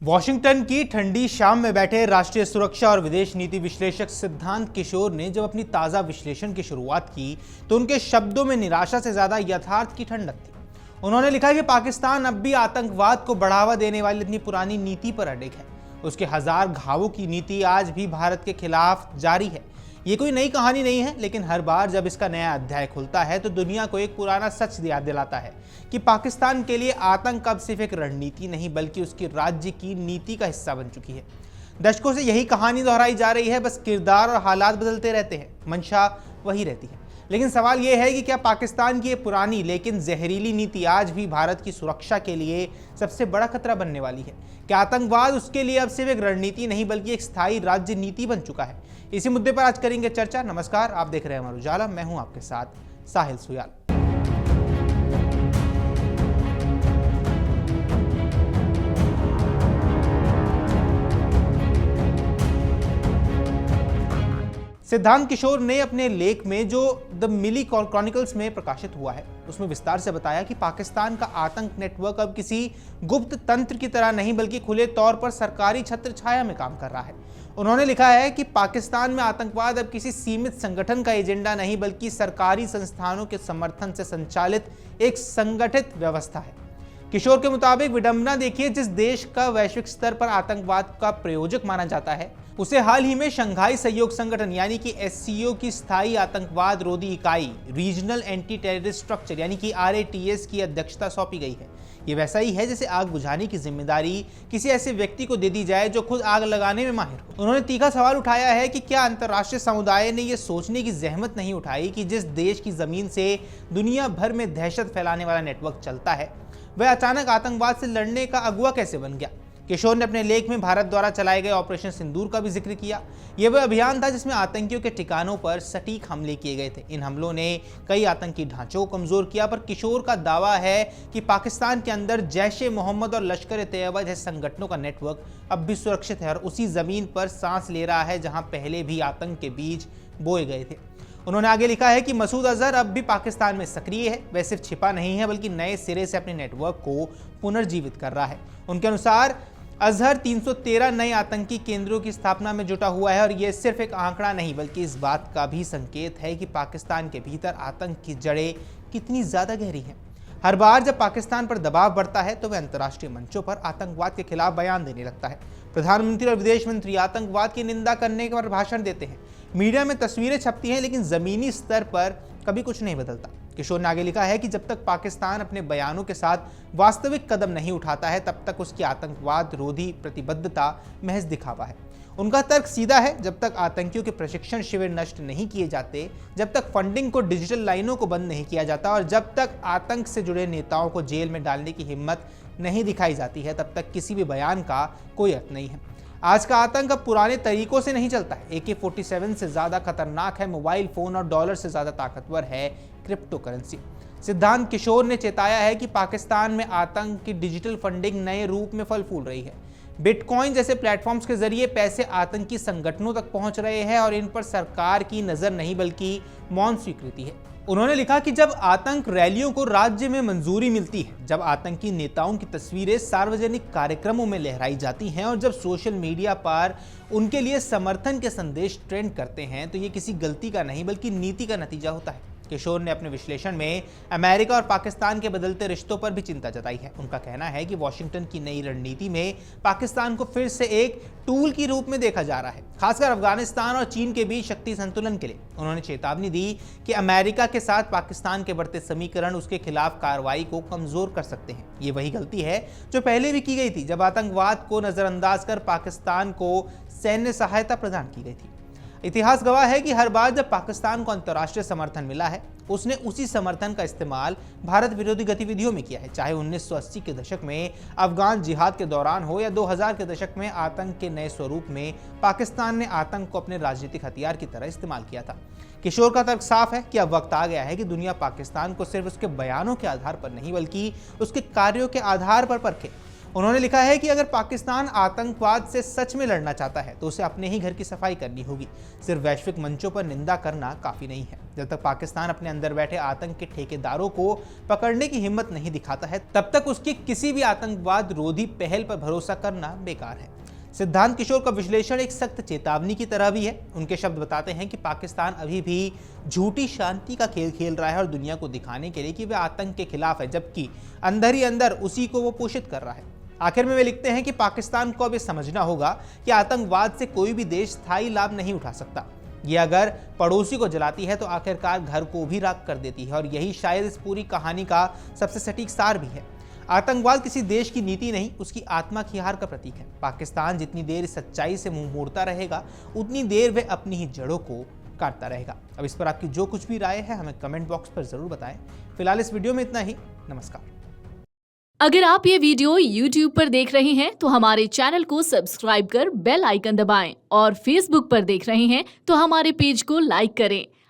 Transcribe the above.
Washington की ठंडी शाम में बैठे राष्ट्रीय सुरक्षा और विदेश नीति विश्लेषक सिद्धांत किशोर ने जब अपनी ताजा विश्लेषण की शुरुआत की तो उनके शब्दों में निराशा से ज्यादा यथार्थ की ठंडक थी। उन्होंने लिखा कि पाकिस्तान अब भी आतंकवाद को बढ़ावा देने वाली अपनी पुरानी नीति पर अडिग है। उसके हजार घावों की नीति आज भी भारत के खिलाफ जारी है। ये कोई नई कहानी नहीं है, लेकिन हर बार जब इसका नया अध्याय खुलता है तो दुनिया को एक पुराना सच याद दिलाता है कि पाकिस्तान के लिए आतंक अब सिर्फ एक रणनीति नहीं बल्कि उसकी राज्य की नीति का हिस्सा बन चुकी है। दशकों से यही कहानी दोहराई जा रही है, बस किरदार और हालात बदलते रहते हैं, मंशा वही रहती है। लेकिन सवाल यह है कि क्या पाकिस्तान की ये पुरानी लेकिन जहरीली नीति आज भी भारत की सुरक्षा के लिए सबसे बड़ा खतरा बनने वाली है? क्या आतंकवाद उसके लिए अब सिर्फ एक रणनीति नहीं बल्कि एक स्थायी राज्य नीति बन चुका है? इसी मुद्दे पर आज करेंगे चर्चा। नमस्कार, आप देख रहे हैं अमर उजाला, मैं हूं आपके साथ साहिल सुयाल। सिद्धांत किशोर ने अपने लेख में जो द मिली क्रॉनिकल्स में प्रकाशित हुआ है उसमें विस्तार से बताया कि पाकिस्तान का आतंक नेटवर्क अब किसी गुप्त तंत्र की तरह नहीं बल्कि खुले तौर पर सरकारी छत्र छाया में काम कर रहा है। उन्होंने लिखा है कि पाकिस्तान में आतंकवाद अब किसी सीमित संगठन का एजेंडा नहीं बल्कि सरकारी संस्थानों के समर्थन से संचालित एक संगठित व्यवस्था है। किशोर के मुताबिक विडंबना देखिए, जिस देश का वैश्विक स्तर पर आतंकवाद का प्रयोजक माना जाता है उसे हाल ही में शंघाई सहयोग संगठन यानी कि एससीओ की स्थायी आतंकवाद रोधी इकाई रीजनल एंटी टेररिस्ट स्ट्रक्चर यानी कि RATS की अध्यक्षता सौंपी गई है। ये वैसा ही है जैसे आग बुझाने की जिम्मेदारी किसी ऐसे व्यक्ति को दे दी जाए जो खुद आग लगाने में माहिर हो। उन्होंने तीखा सवाल उठाया है कि क्या अंतर्राष्ट्रीय समुदाय ने यह सोचने की जहमत नहीं उठाई कि जिस देश की जमीन से दुनिया भर में दहशत फैलाने वाला नेटवर्क चलता है वह अचानक आतंकवाद से लड़ने का अगुवा कैसे बन गया? किशोर ने अपने लेख में भारत द्वारा चलाए गए ऑपरेशन सिंदूर का भी जिक्र किया। यह वह अभियान था जिसमें आतंकियों के ठिकानों पर सटीक हमले किए गए थे। इन हमलों ने कई आतंकी ढांचों को कमजोर किया, पर किशोर का दावा है कि पाकिस्तान के अंदर जैश-ए-मोहम्मद और लश्कर-ए-तैयबा जैसे संगठनों का नेटवर्क अब भी सुरक्षित है और उसी जमीन पर सांस ले रहा है जहां पहले भी आतंक के बीज बोए गए थे। उन्होंने आगे लिखा है कि मसूद अजहर अब भी पाकिस्तान में सक्रिय है। वह सिर्फ छिपा नहीं है बल्कि नए सिरे से अपने नेटवर्क को पुनर्जीवित कर रहा है। उनके अनुसार अजहर 313 नए आतंकी केंद्रों की स्थापना में जुटा हुआ है और यह सिर्फ एक आंकड़ा नहीं बल्कि इस बात का भी संकेत है कि पाकिस्तान के भीतर आतंक की जड़ें कितनी ज्यादा गहरी हैं। हर बार जब पाकिस्तान पर दबाव बढ़ता है तो वह अंतर्राष्ट्रीय मंचों पर आतंकवाद के खिलाफ बयान देने लगता है। प्रधानमंत्री और विदेश मंत्री आतंकवाद की निंदा करने पर भाषण देते हैं, मीडिया में तस्वीरें छपती हैं, लेकिन जमीनी स्तर पर कभी कुछ नहीं बदलता। किशोर ने आगे लिखा है कि जब तक पाकिस्तान अपने बयानों के साथ वास्तविक कदम नहीं उठाता है तब तक उसकी आतंकवाद रोधी प्रतिबद्धता महज दिखावा है। उनका तर्क सीधा है, जब तक आतंकियों के प्रशिक्षण शिविर नष्ट नहीं किए जाते, जब तक फंडिंग को डिजिटल लाइनों को बंद नहीं किया जाता और जब तक आतंक से जुड़े नेताओं को जेल में डालने की हिम्मत नहीं दिखाई जाती है, तब तक किसी भी बयान का कोई अर्थ नहीं है। आज का आतंक अब पुराने तरीकों से नहीं चलता है। AK-47 से ज्यादा खतरनाक है मोबाइल फोन और डॉलर से ज्यादा ताकतवर है क्रिप्टो करेंसी। सिद्धांत किशोर ने चेताया है कि पाकिस्तान में आतंक की डिजिटल फंडिंग नए रूप में फल फूल रही है। बिटकॉइन जैसे प्लेटफॉर्म्स के जरिए पैसे आतंकी संगठनों तक पहुंच रहे हैं और इन पर सरकार की नजर नहीं बल्कि मौन स्वीकृति है। उन्होंने लिखा कि जब आतंक रैलियों को राज्य में मंजूरी मिलती है, जब आतंकी नेताओं की तस्वीरें सार्वजनिक कार्यक्रमों में लहराई जाती हैं और जब सोशल मीडिया पर उनके लिए समर्थन के संदेश ट्रेंड करते हैं, तो ये किसी गलती का नहीं बल्कि नीति का नतीजा होता है। किशोर ने अपने विश्लेषण में अमेरिका और पाकिस्तान के बदलते रिश्तों पर भी चिंता जताई है। उनका कहना है कि वॉशिंगटन की नई रणनीति में पाकिस्तान को फिर से एक टूल के रूप में देखा जा रहा है, खासकर अफगानिस्तान और चीन के बीच शक्ति संतुलन के लिए। उन्होंने चेतावनी दी कि अमेरिका के साथ पाकिस्तान के बढ़ते समीकरण उसके खिलाफ कार्रवाई को कमजोर कर सकते हैं। ये वही गलती है जो पहले भी की गई थी जब आतंकवाद को नजरअंदाज कर पाकिस्तान को सैन्य सहायता प्रदान की गई थी। इतिहास गवाह है कि हर बार जब पाकिस्तान को अंतर्राष्ट्रीय समर्थन मिला है उसने उसी समर्थन का इस्तेमाल भारत विरोधी गतिविधियों में किया है, चाहे 1980 के दशक में अफगान जिहाद के दौरान हो या 2000 के दशक में आतंक के नए स्वरूप में पाकिस्तान ने आतंक को अपने राजनीतिक हथियार की तरह इस्तेमाल किया था। किशोर का तर्क साफ है कि अब वक्त आ गया है कि दुनिया पाकिस्तान को सिर्फ उसके बयानों के आधार पर नहीं बल्कि उसके कार्यों के आधार पर परखे। उन्होंने लिखा है कि अगर पाकिस्तान आतंकवाद से सच में लड़ना चाहता है तो उसे अपने ही घर की सफाई करनी होगी। सिर्फ वैश्विक मंचों पर निंदा करना काफी नहीं है। जब तक पाकिस्तान अपने अंदर बैठे आतंक के ठेकेदारों को पकड़ने की हिम्मत नहीं दिखाता है, तब तक उसकी किसी भी आतंकवाद रोधी पहल पर भरोसा करना बेकार है। सिद्धांत किशोर का विश्लेषण एक सख्त चेतावनी की तरह भी है। उनके शब्द बताते हैं कि पाकिस्तान अभी भी झूठी शांति का खेल खेल रहा है और दुनिया को दिखाने के लिए कि वह आतंक के खिलाफ है, जबकि अंदर ही अंदर उसी को वो पोषित कर रहा है। आखिर में वे लिखते हैं कि पाकिस्तान को अब ये समझना होगा कि आतंकवाद से कोई भी देश स्थायी लाभ नहीं उठा सकता। ये अगर पड़ोसी को जलाती है तो आखिरकार घर को भी राख कर देती है, और यही शायद इस पूरी कहानी का सबसे सटीक सार भी है। आतंकवाद किसी देश की नीति नहीं, उसकी आत्मा की हार का प्रतीक है। पाकिस्तान जितनी देर इस सच्चाई से मुंह मोड़ता रहेगा, उतनी देर वह अपनी ही जड़ों को काटता रहेगा। अब इस पर आपकी जो कुछ भी राय है हमें कमेंट बॉक्स पर जरूर बताएं। फिलहाल इस वीडियो में इतना ही। नमस्कार। अगर आप ये वीडियो YouTube पर देख रहे हैं तो हमारे चैनल को सब्सक्राइब कर बेल आइकन दबाएं, और Facebook पर देख रहे हैं तो हमारे पेज को लाइक करें।